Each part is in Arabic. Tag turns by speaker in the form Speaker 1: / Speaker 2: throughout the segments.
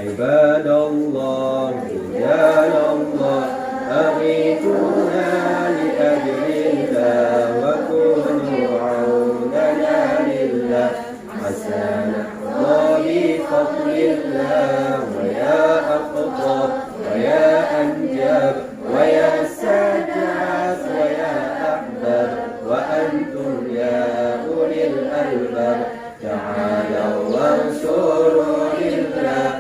Speaker 1: عباد الله رجال الله أغيثونا لأجل الله وكونوا عوننا لله حتى نحظى بفضل الله ويا أقطاب ويا أنجاب ويا سادات ويا أحباب وأنتم يا أولي الألباب تعالوا وانصروا لله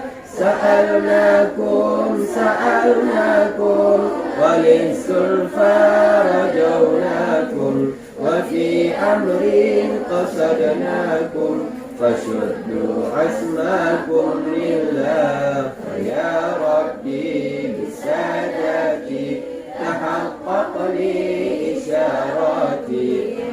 Speaker 1: سألناكم وللزلفى رجوناكم وفي أمر قصدناكم فشدوا عزمكم لله ويا ربي بسادتي تحقق لي إشاراتي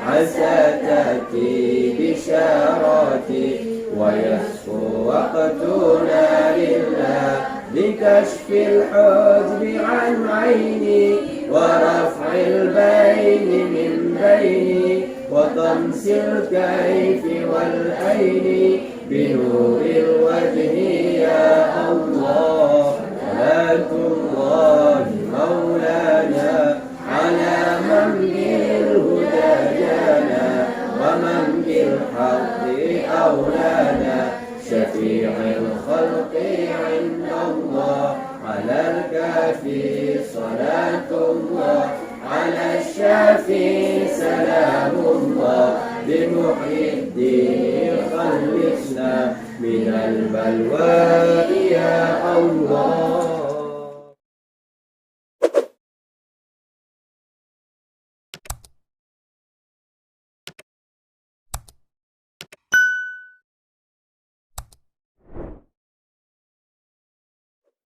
Speaker 1: عسى تأتي بشاراتي ويصفو وقتنا لله بكشف الحجب عن عيني ورفع البين من بيني وطمس الكيف والعين بنور الوجه يا الله صلاة الله مولانا على من بالهدى جانا ومن بالحق أولانا شفيع الخلق عند الله على الكافي صلاة الله على الشافي سلام الله بمحيي الدين خلصنا من البلوى يا الله.